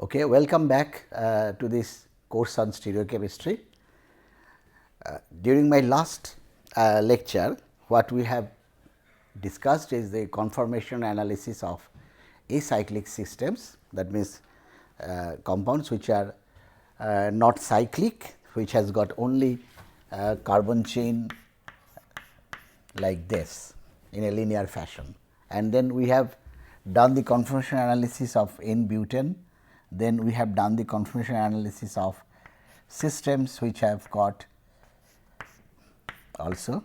Okay, welcome back to this course on stereochemistry. During my last lecture, what we have discussed is the conformation analysis of acyclic systems, that means compounds which are not cyclic, which has got only carbon chain like this in a linear fashion. And then we have done the conformation analysis of N-butane. Then we have done the conformation analysis of systems which have got also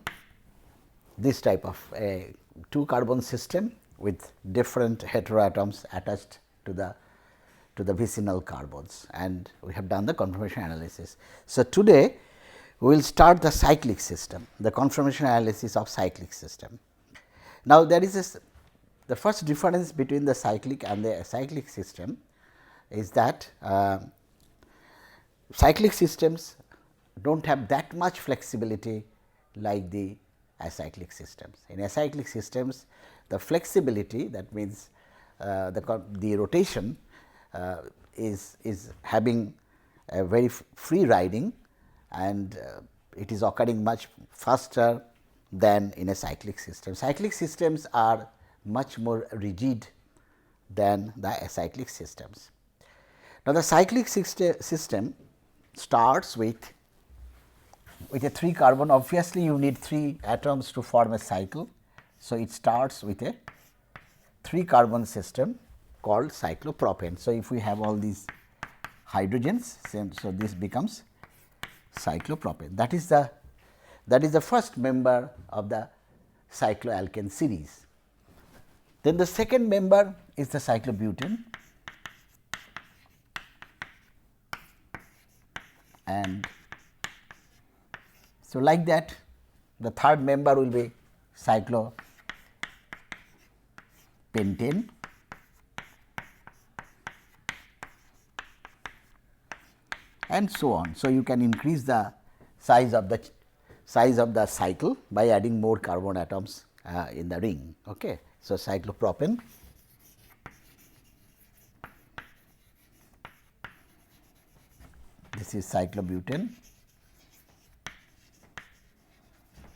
this type of a 2 carbon system with different heteroatoms attached to the vicinal carbons, and we have done the conformation analysis. So, today we will start the cyclic system, the conformation analysis of cyclic system. Now, there is the first difference between the cyclic and the acyclic system is that cyclic systems do not have that much flexibility like the acyclic systems. In acyclic systems, the flexibility, that means the rotation is having a very free riding, and it is occurring much faster than in a cyclic system. Cyclic systems are much more rigid than the acyclic systems. Now, the cyclic system starts with a 3 carbon. Obviously, you need 3 atoms to form a cycle. So, it starts with a 3 carbon system called cyclopropane. So, if we have all these hydrogens, so this becomes cyclopropane. That is the first member of the cycloalkane series. Then the second member is the cyclobutane, and so like that the third member will be cyclopentane, and so on. So, you can increase the size of the cycle by adding more carbon atoms in the ring. Okay. So, cyclopropane, this is cyclobutane,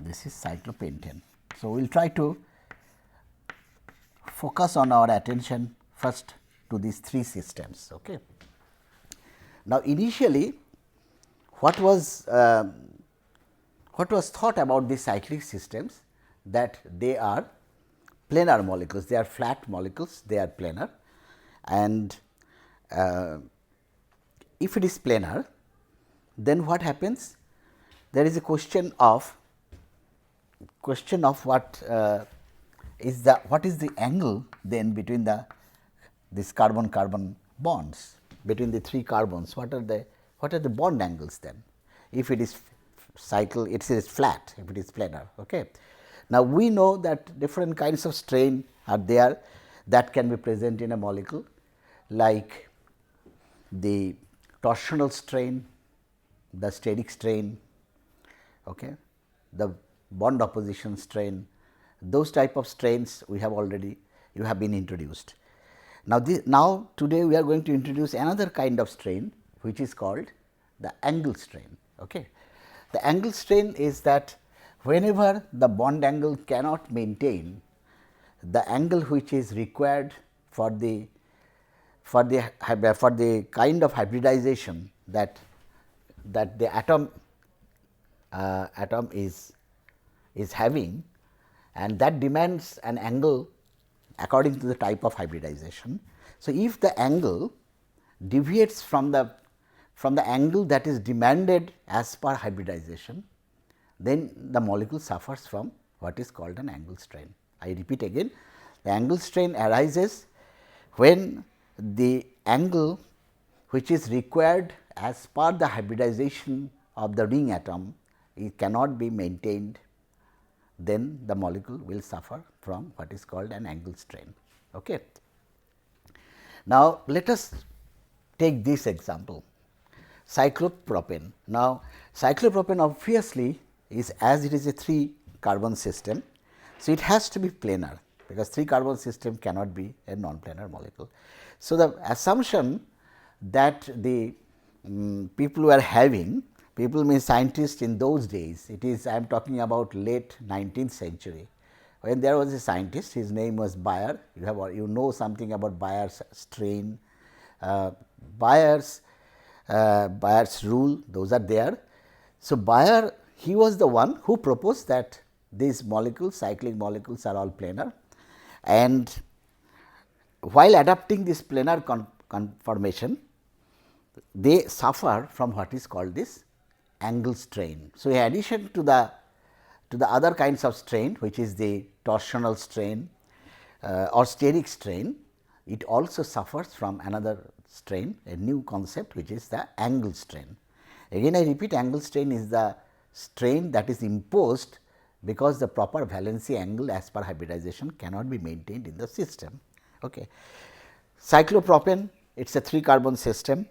this is cyclopentane. So, we will try to focus on our attention first to these 3 systems. Okay. Now, initially what was thought about these cyclic systems, that they are planar molecules, they are flat molecules, they are planar, and if it is planar, then what happens? There is a question of what is the angle then between this carbon carbon bonds between the 3 carbons. What are the bond angles then? If it is cycle, it is flat. If it is planar. Okay. Now, we know that different kinds of strain are there that can be present in a molecule, like the torsional strain, the steric strain, okay, the bond opposition strain. Those type of strains you have been introduced. Now, today we are going to introduce another kind of strain, which is called the angle strain. Okay. The angle strain is that whenever the bond angle cannot maintain the angle which is required for the kind of hybridization that the atom is having, and that demands an angle according to the type of hybridization. So, if the angle deviates from the angle that is demanded as per hybridization, then the molecule suffers from what is called an angle strain. I repeat again, the angle strain arises when the angle which is required as per the hybridization of the ring atom, it cannot be maintained, then the molecule will suffer from what is called an angle strain. Okay. Now, let us take this example, cyclopropane. Now, cyclopropane obviously is, as it is a 3 carbon system. So, it has to be planar, because 3 carbon system cannot be a non-planar molecule. So, the assumption that the people were having, people means scientists in those days, it is I am talking about late 19th century, when there was a scientist, his name was Bayer. You know something about Bayer's strain, Bayer's rule, those are there. So, Bayer, he was the one who proposed that these molecules, cyclic molecules are all planar, and while adapting this planar conformation, they suffer from what is called this angle strain. So, in addition to the other kinds of strain, which is the torsional strain or steric strain, it also suffers from another strain, a new concept, which is the angle strain. Again I repeat, angle strain is the strain that is imposed because the proper valency angle as per hybridization cannot be maintained in the system. Okay. Cyclopropane, it is a 3 carbon system,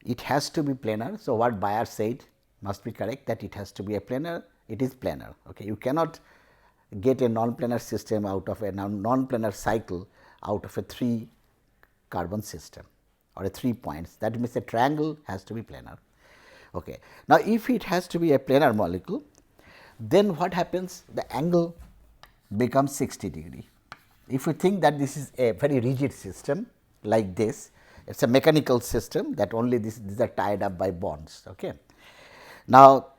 it has to be planar. So, what Bayer said must be correct, that it has to be a planar, it is planar. Okay. You cannot get a non-planar system out of a non-planar cycle out of a 3 carbon system or a 3 points, that means a triangle has to be planar. Okay. Now, if it has to be a planar molecule, then what happens? The angle becomes 60 degree. If you think that this is a very rigid system like this, it is a mechanical system that only these are tied up by bonds. Okay. Now,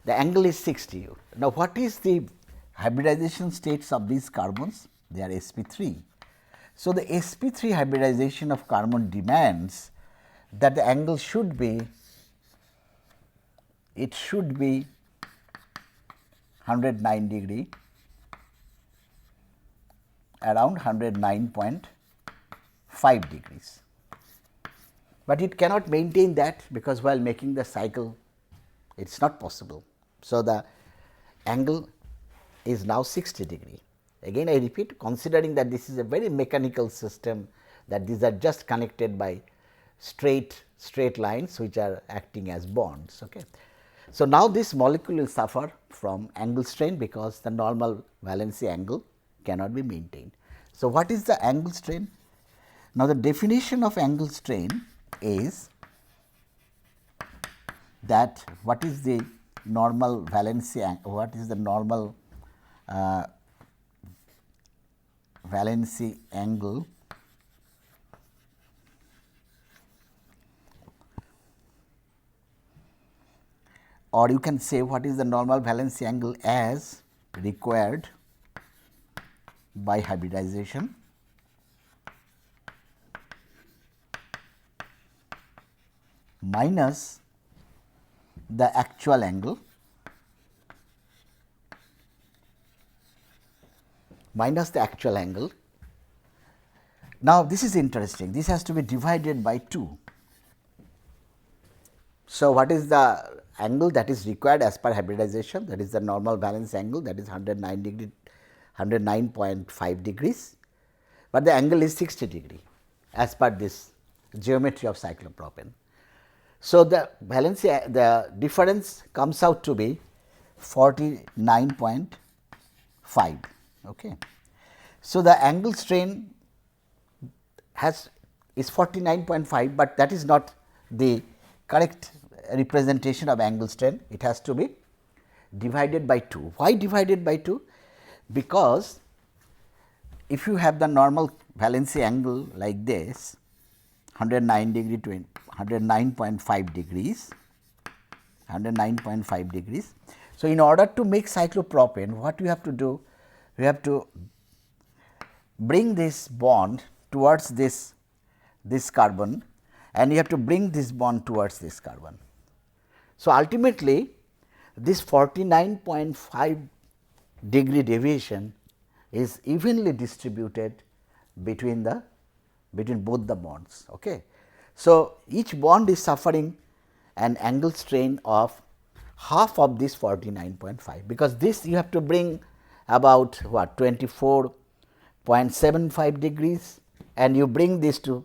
the angle is 60. Now, what is the hybridization states of these carbons? They are sp3. So, the sp3 hybridization of carbon demands that the angle should be, it should be 109 degree, around 109.5 degrees, but it cannot maintain that because while making the cycle it is not possible. So, the angle is now 60 degree. Again I repeat, considering that this is a very mechanical system, that these are just connected by straight lines which are acting as bonds. Okay. So, now this molecule will suffer from angle strain because the normal valency angle cannot be maintained. So, what is the angle strain? Now, the definition of angle strain is that what is the normal valency, what is the normal valency angle or you can say what is the normal valency angle as required by hybridization minus the actual angle Now, this is interesting, this has to be divided by 2. So, what is the angle that is required as per hybridization? That is the normal valence angle, that is 109.5 degrees, but the angle is 60 degree as per this geometry of cyclopropane. So, the valency, the difference comes out to be 49.5. Okay. So, the angle strain is 49.5, but that is not the correct representation of angle strain. It has to be divided by 2. Why divided by 2? Because if you have the normal valency angle like this 109 degree to 109.5 degrees, 109.5 degrees. So, in order to make cyclopropane, what you have to do? You have to bring this bond towards this carbon, and you have to bring this bond towards this carbon. So, ultimately this 49.5 degree deviation is evenly distributed between both the bonds. Okay. So, each bond is suffering an angle strain of half of this 49.5, because this you have to bring about what 24.75 degrees, and you bring this to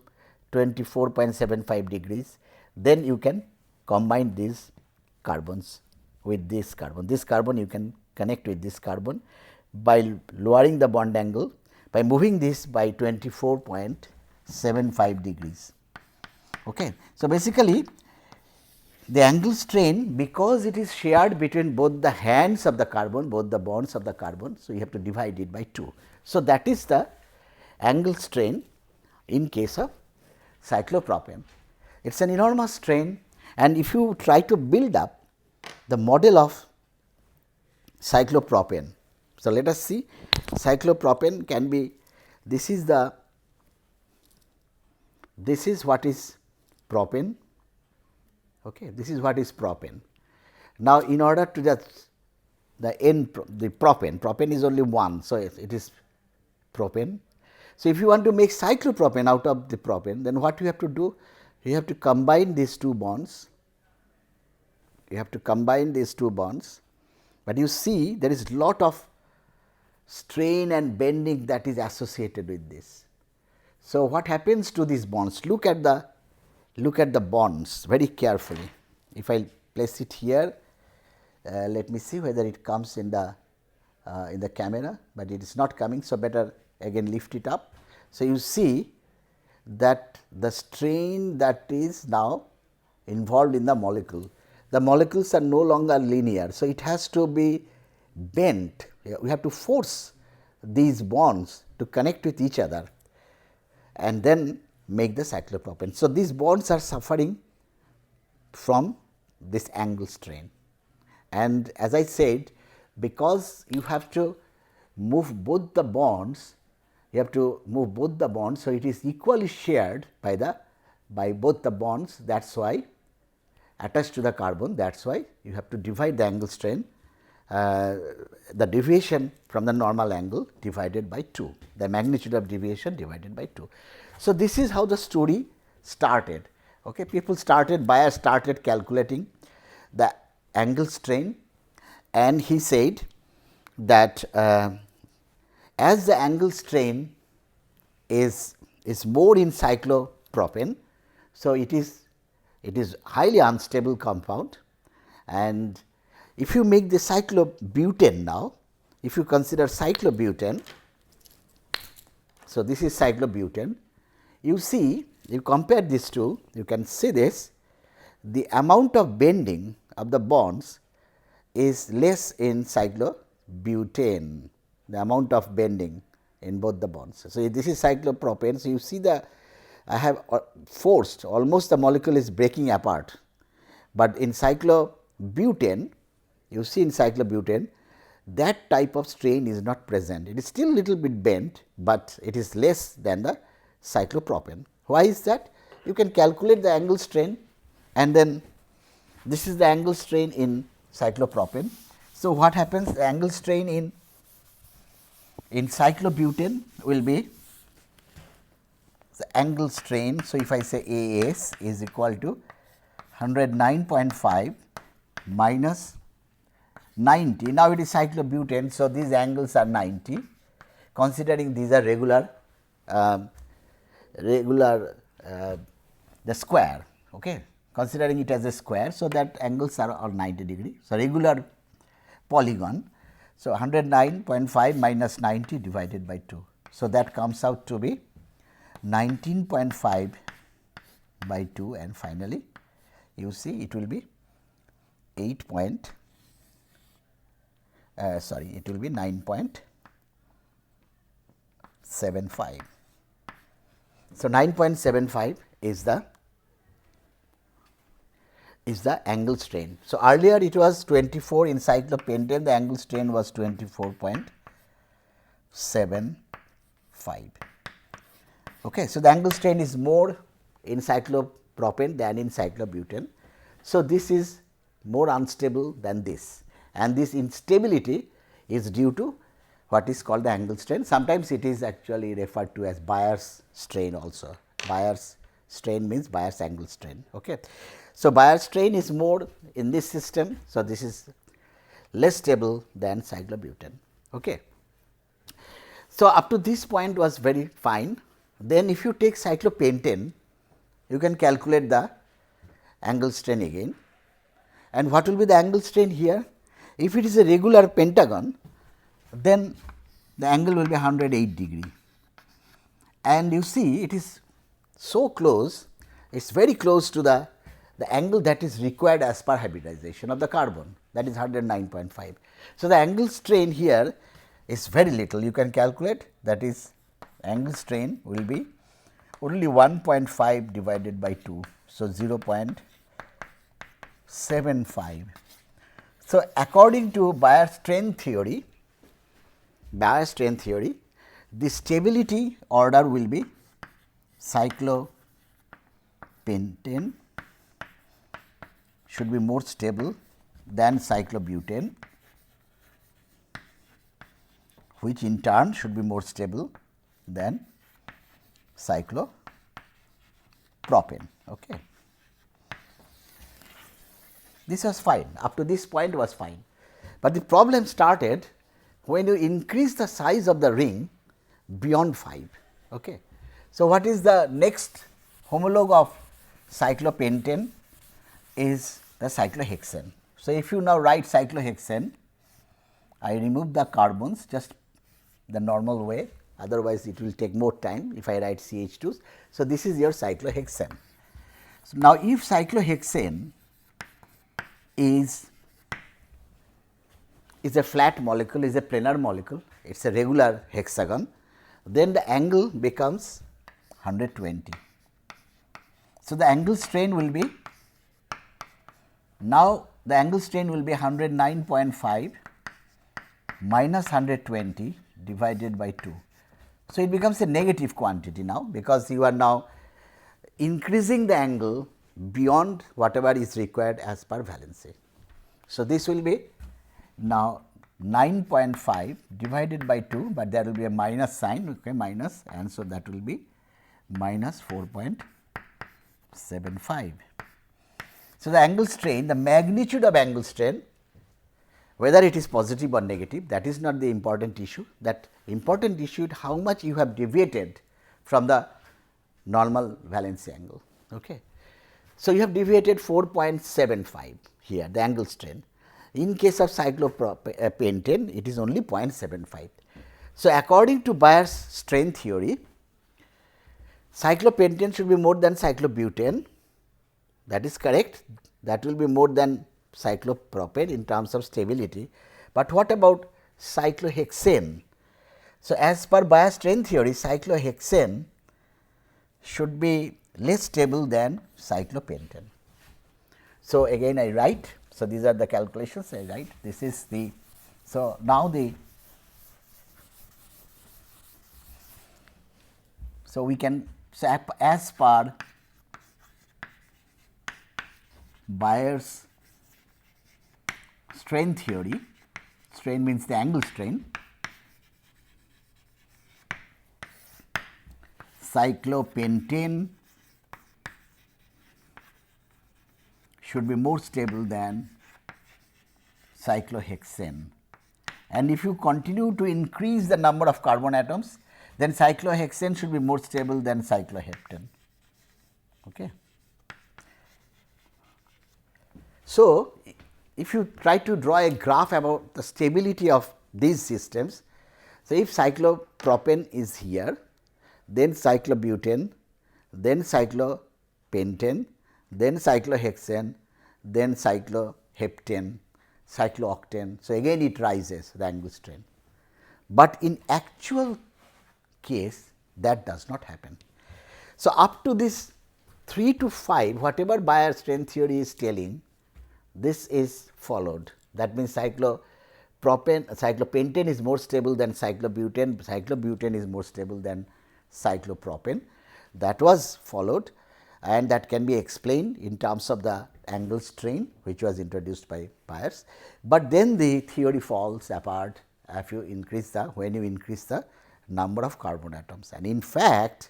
24.75 degrees, then you can combine these carbons with this carbon. This carbon you can connect with this carbon by lowering the bond angle by moving this by 24.75 degrees. Okay. So, basically the angle strain, because it is shared between both the hands of the carbon, both the bonds of the carbon. So, you have to divide it by 2. So, that is the angle strain in case of cyclopropane. It is an enormous strain, and if you try to build up the model of cyclopropane. So, let us see, cyclopropane can be, this is what is propane. Okay. This is what is propane. Now, in order to just the propane is only one. So, it is propane. So, if you want to make cyclopropane out of the propane, then what you have to do? You have to combine these two bonds. You have to combine these two bonds, but you see there is lot of strain and bending that is associated with this. So, what happens to these bonds? Look at the bonds very carefully. If I place it here, let me see whether it comes in the camera, but it is not coming. So, better again lift it up. So, you see that the strain that is now involved in the molecule, the molecules are no longer linear. So, it has to be bent. We have to force these bonds to connect with each other and then make the cyclopropane. So, these bonds are suffering from this angle strain, and as I said, because you have to move both the bonds, you have to move both the bonds. So, it is equally shared by both the bonds, that is why attached to the carbon, that is why you have to divide the angle strain, the deviation from the normal angle divided by 2, the magnitude of deviation divided by 2. So, this is how the story started. Okay. Bayer started calculating the angle strain, and he said that as the angle strain is more in cyclopropane. So, it is highly unstable compound, and if you make the cyclobutane now, if you consider cyclobutane, so this is cyclobutane, you see, you compare these two, you can see this, the amount of bending of the bonds is less in cyclobutane, the amount of bending in both the bonds. So, this is cyclopropane. So, you see I have forced almost the molecule is breaking apart, but in cyclobutane, you see in cyclobutane that type of strain is not present. It is still little bit bent, but it is less than the cyclopropane. Why is that? You can calculate the angle strain, and then this is the angle strain in cyclopropane. So, what happens? The angle strain in cyclobutane will be the angle strain. So, if I say A s is equal to 109.5 minus 90. Now, it is cyclobutane. So, these angles are 90, considering these are regular the square, okay, considering it as a square. So, that angles are all 90 degree. So, regular polygon. So, 109.5 minus 90 divided by 2. So, that comes out to be 19.5 by 2, and finally, you see it will be 9.75. So, 9.75 is the angle strain. So, earlier it was 24 in cyclopentane, the angle strain was 24.75. Okay. So, the angle strain is more in cyclopropane than in cyclobutane. So, this is more unstable than this, and this instability is due to what is called the angle strain. Sometimes it is actually referred to as Bayer's strain also. Bayer's strain means Bayer's angle strain. Okay. So, Bayer's strain is more in this system. So, this is less stable than cyclobutane. Okay. So, up to this point was very fine. Then if you take cyclopentane, you can calculate the angle strain again. And what will be the angle strain here? If it is a regular pentagon, then the angle will be 108 degree, and you see it is so close, it is very close to the angle that is required as per hybridization of the carbon, that is 109.5. So, the angle strain here is very little, you can calculate, that is angle strain will be only 1.5 divided by 2. So, 0.75. So, according to Bayer-Strain theory, the stability order will be cyclopentane should be more stable than cyclobutane, which in turn should be more stable than cyclopropane. Okay. This was fine, up to this point was fine, but the problem started when you increase the size of the ring beyond 5. Okay. So, what is the next homologue of cyclopentane is the cyclohexane. So, if you now write cyclohexane, I remove the carbons just the normal way, otherwise it will take more time if I write CH2s. So, this is your cyclohexane. So, now if cyclohexane is a flat molecule, is a planar molecule, it is a regular hexagon, then the angle becomes 120. So, the angle strain will be, now the angle strain will be 109.5 minus 120 divided by 2. So, it becomes a negative quantity now, because you are now increasing the angle beyond whatever is required as per valency. So, this will be now 9.5 divided by 2, but there will be a minus sign, okay, minus, and so that will be minus 4.75. So, the angle strain, the magnitude of angle strain, whether it is positive or negative, that is not the important issue. That important issue is how much you have deviated from the normal valency angle. Okay. So, you have deviated 4.75 here, the angle strain. In case of cyclopentane, it is only 0.75. So, according to Bayer's strain theory, cyclopentane should be more than cyclobutane, that is correct, that will be more than cyclopropane in terms of stability. But what about cyclohexane? So, as per Bayer's strain theory, cyclohexane should be less stable than cyclopentane. So, again I write, so these are the calculations I write, this is the, so now the, so we can, so as per Bayer's strain theory, strain means the angle strain, cyclopentane should be more stable than cyclohexane. And if you continue to increase the number of carbon atoms, then cyclohexane should be more stable than cycloheptane. Okay. So, if you try to draw a graph about the stability of these systems, so if cyclopropane is here, then cyclobutane, then cyclopentane, then cyclohexane, then cycloheptane, cyclooctane. So, again it rises the angle strain, but in actual case that does not happen. So, up to this 3 to 5, whatever Bayer's strain theory is telling, this is followed. That means, cyclopentane is more stable than cyclobutane, cyclobutane is more stable than cyclopropane. That was followed, and that can be explained in terms of the angle strain, which was introduced by Bayer's. But then the theory falls apart if you increase the, when you increase the number of carbon atoms. And in fact,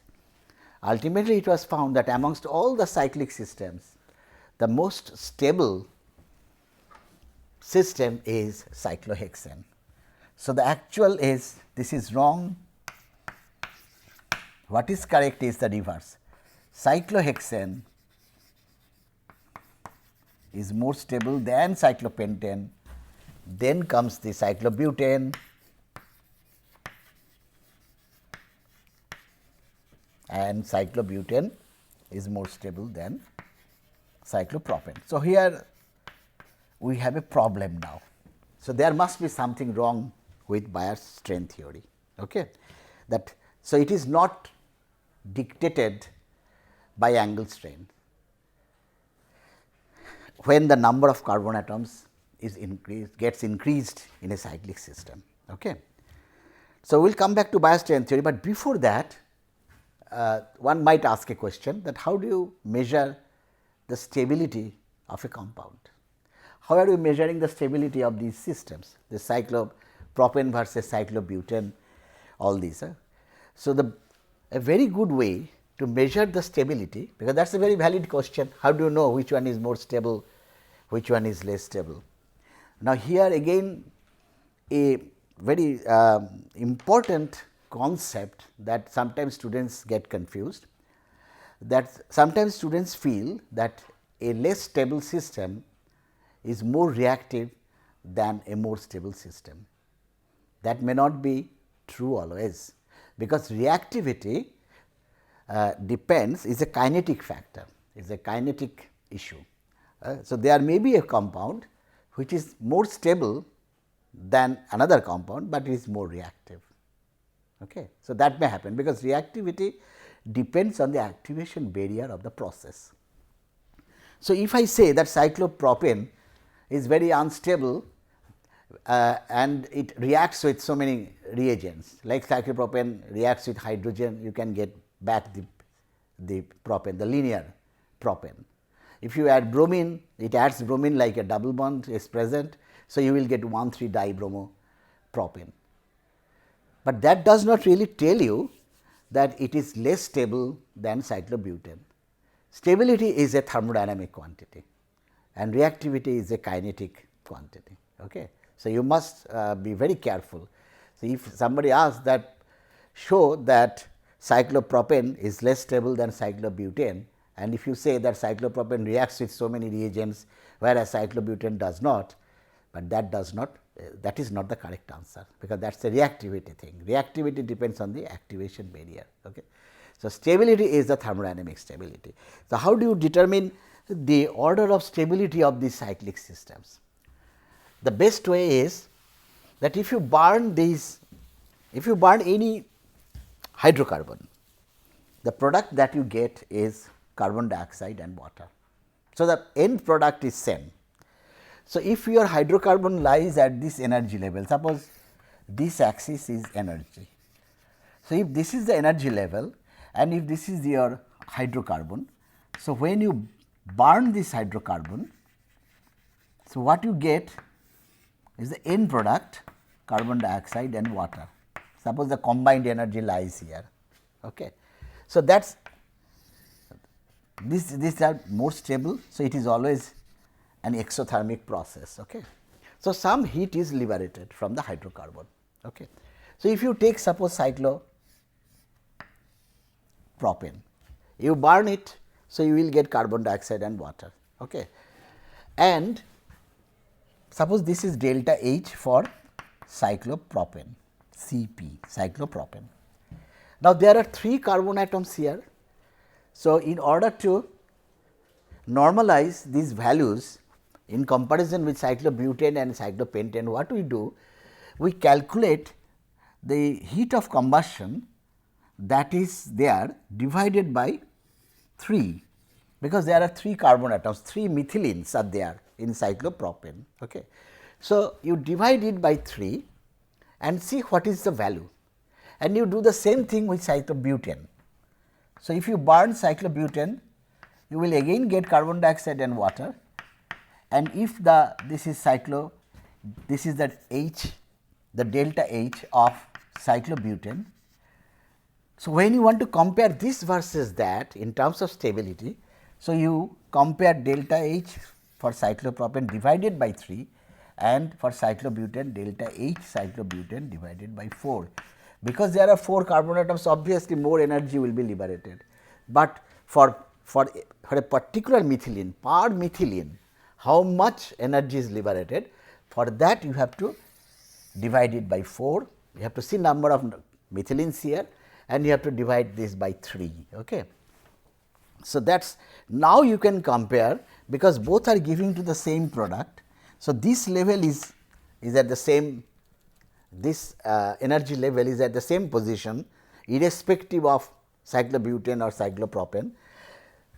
ultimately it was found that amongst all the cyclic systems, the most stable system is cyclohexane. So, the actual is, this is wrong, what is correct is the reverse. Cyclohexane is more stable than cyclopentane, then comes the cyclobutane, and cyclobutane is more stable than cyclopropane. So, here we have a problem now. So, there must be something wrong with Bayer's strain theory. Okay? So, it is not dictated by angle strain when the number of carbon atoms is gets increased in a cyclic system. Okay? So, we will come back to Bayer's strain theory, but before that one might ask a question that how do you measure the stability of a compound? How are you measuring the stability of these systems, the cyclopropane versus cyclobutane, all these. So, a very good way to measure the stability, because that is a very valid question, how do you know which one is more stable, which one is less stable. Now, here again a very important concept that sometimes students get confused, that sometimes students feel that a less stable system is more reactive than a more stable system. That may not be true always, because reactivity depends, is a kinetic factor, is a kinetic issue. So, there may be a compound which is more stable than another compound, but is more reactive. Okay. So, that may happen, because reactivity depends on the activation barrier of the process. So, if I say that cyclopropane is very unstable and it reacts with so many reagents, like cyclopropane reacts with hydrogen, you can get back the propane, the linear propane. If you add bromine, it adds bromine like a double bond is present. So, you will get 1,3 dibromopropane. But that does not really tell you that it is less stable than cyclobutane. Stability is a thermodynamic quantity and reactivity is a kinetic quantity. Okay. So, you must be very careful. So, if somebody asks that show that cyclopropane is less stable than cyclobutane, and if you say that cyclopropane reacts with so many reagents, whereas cyclobutane does not, but that does not, that is not the correct answer, because that is a reactivity thing. Reactivity depends on the activation barrier. Okay. So, stability is the thermodynamic stability. So, how do you determine the order of stability of these cyclic systems? The best way is that if you burn these, if you burn any hydrocarbon, the product that you get is carbon dioxide and water. So, the end product is same. So, if your hydrocarbon lies at this energy level, suppose this axis is energy. So, if this is the energy level and if this is your hydrocarbon, so when you burn this hydrocarbon, so what you get is the end product carbon dioxide and water. Suppose the combined energy lies here. Okay. So, that is these are more stable. So, it is always an exothermic process. Okay. So, some heat is liberated from the hydrocarbon. Okay. So, if you take suppose cyclopropane, you burn it, so you will get carbon dioxide and water. Okay. And suppose this is delta H for cyclopropane, Cp, cyclopropane. Now, there are 3 carbon atoms here. So, in order to normalize these values in comparison with cyclobutane and cyclopentane, what we do? We calculate the heat of combustion that is there divided by 3, because there are 3 carbon atoms, 3 methylenes are there in cyclopropane. Okay. So, you divide it by 3 and see what is the value, and you do the same thing with cyclobutane. So, if you burn cyclobutane, you will again get carbon dioxide and water, and if this is this is that H, the delta H of cyclobutane. So, when you want to compare this versus that in terms of stability, so you compare delta H for cyclopropane divided by 3 and for cyclobutane delta H cyclobutane divided by 4. Because there are 4 carbon atoms, obviously more energy will be liberated, but for a particular methylene, per methylene, how much energy is liberated, for that you have to divide it by 4, you have to see number of methylenes here and you have to divide this by 3. Okay. So, that is now you can compare, because both are giving to the same product. So, this level is at the same, this energy level is at the same position irrespective of cyclobutane or cyclopropane.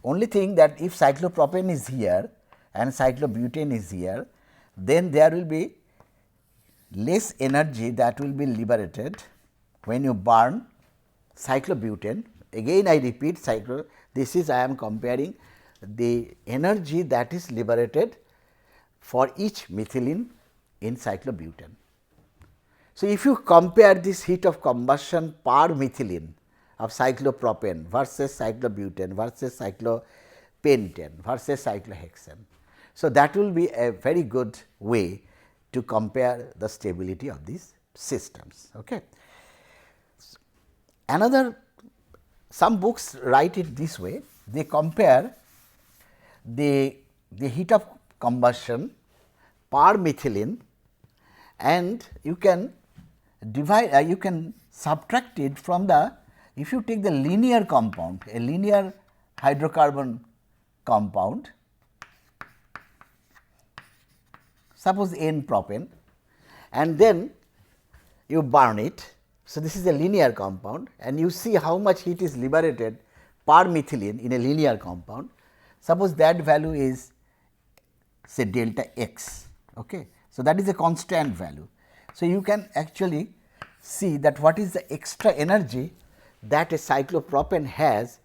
Only thing that if cyclopropane is here and cyclobutane is here, then there will be less energy that will be liberated when you burn cyclobutane. Again I repeat, this is I am comparing the energy that is liberated for each methylene in cyclobutane. So, if you compare this heat of combustion per methylene of cyclopropane versus cyclobutane versus cyclopentane versus cyclohexane. So, that will be a very good way to compare the stability of these systems. Okay. Another, some books write it this way, they compare the heat of combustion per methylene, and you can divide, you can subtract it from the, if you take the linear compound, a linear hydrocarbon compound, suppose N propane, and then you burn it. So, this is a linear compound, and you see how much heat is liberated per methylene in a linear compound. Suppose that value is say delta x. Okay. So, that is a constant value. So, you can actually see that what is the extra energy that a cyclopropane has,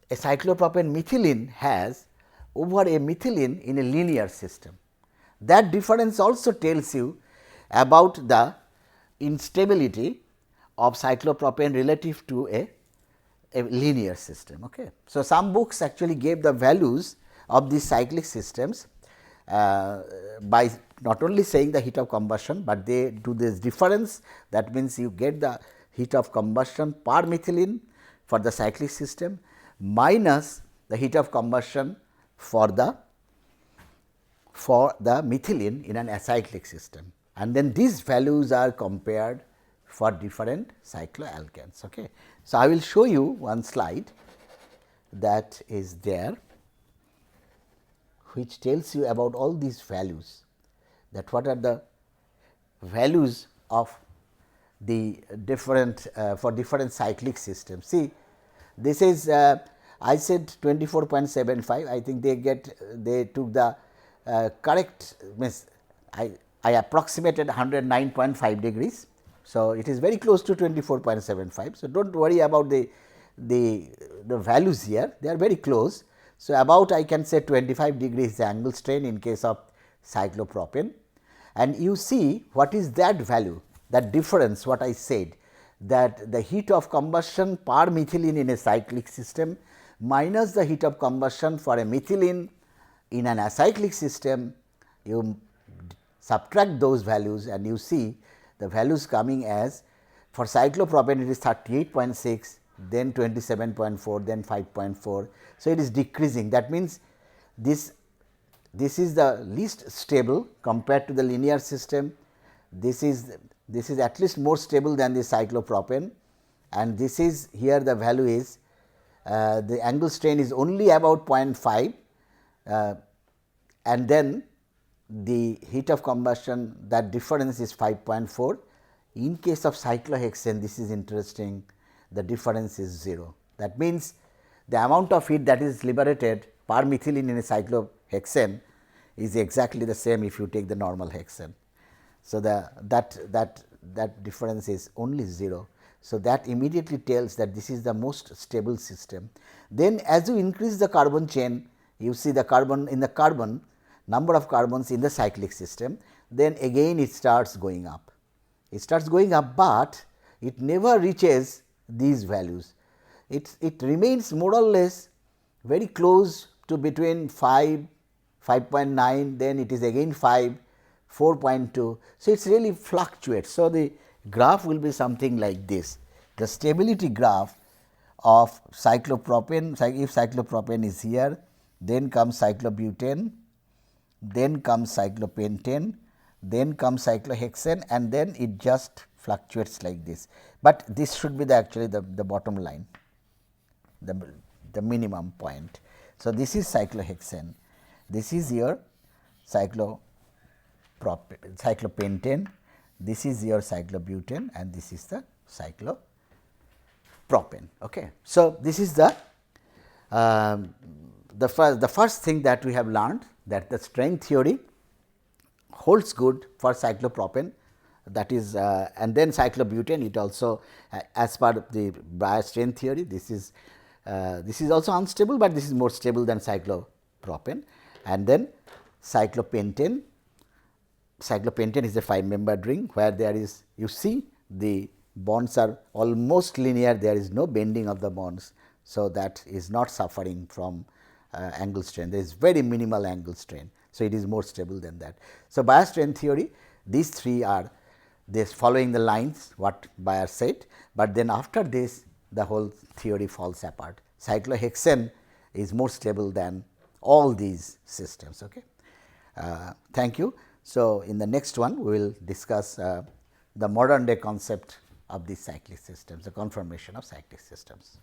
a cyclopropane methylene has over a methylene in a linear system. That difference also tells you about the instability of cyclopropane relative to a linear system. Okay. So, some books actually gave the values of these cyclic systems by not only saying the heat of combustion, but they do this difference. That means, you get the heat of combustion per methylene for the cyclic system minus the heat of combustion for the methylene in an acyclic system, and then these values are compared for different cycloalkanes. Okay. So, I will show you one slide that is there, which tells you about all these values, that what are the values of the different for different cyclic systems. See, this is I said 24.75. I think they took the correct, means I approximated 109.5 degrees. So, it is very close to 24.75. So, do not worry about the values here, they are very close. So, about I can say 25 degrees the angle strain in case of cyclopropane, and you see what is that value, that difference what I said, that the heat of combustion per methylene in a cyclic system minus the heat of combustion for a methylene in an acyclic system, you subtract those values and you see the values coming as, for cyclopropane it is 38.6, then 27.4, then 5.4. So, it is decreasing. That means, this is the least stable compared to the linear system. This is at least more stable than the cyclopropane, and this is here the value is the angle strain is only about 0.5, and then the heat of combustion, that difference is 5.4. In case of cyclohexane, this is interesting, the difference is 0. That means, the amount of heat that is liberated per methylene in a cyclohexane is exactly the same if you take the normal hexane. So, that difference is only 0. So, that immediately tells that this is the most stable system. Then as you increase the carbon chain, you see the carbon in the carbon, number of carbons in the cyclic system, then again it starts going up. It starts going up, but it never reaches these values. It remains more or less very close to between 5, 5.9, then it is again 5, 4.2. So, it really fluctuates. So, the graph will be something like this. The stability graph of cyclopropane, if cyclopropane is here, then comes cyclobutane, then comes cyclopentane, then comes cyclohexane, and then it just fluctuates like this. But this should be actually the bottom line. the minimum point. So, this is cyclohexane, this is your cyclopentane, this is your cyclobutane and this is the cyclopropane. Okay. So, this is the first thing that we have learned, that the strain theory holds good for cyclopropane, that is and then cyclobutane, it also as part of the Breyer's strain theory, this is also unstable, but this is more stable than cyclopropane. And then cyclopentane is a 5-membered ring, where there is, you see, the bonds are almost linear, there is no bending of the bonds. So, that is not suffering from angle strain, there is very minimal angle strain. So, it is more stable than that. So, Breyer's strain theory, these three are this following the lines what Breyer said, but then after this the whole theory falls apart. Cyclohexane is more stable than all these systems. Okay. Thank you. So, in the next one we will discuss the modern day concept of these cyclic systems, the conformation of cyclic systems.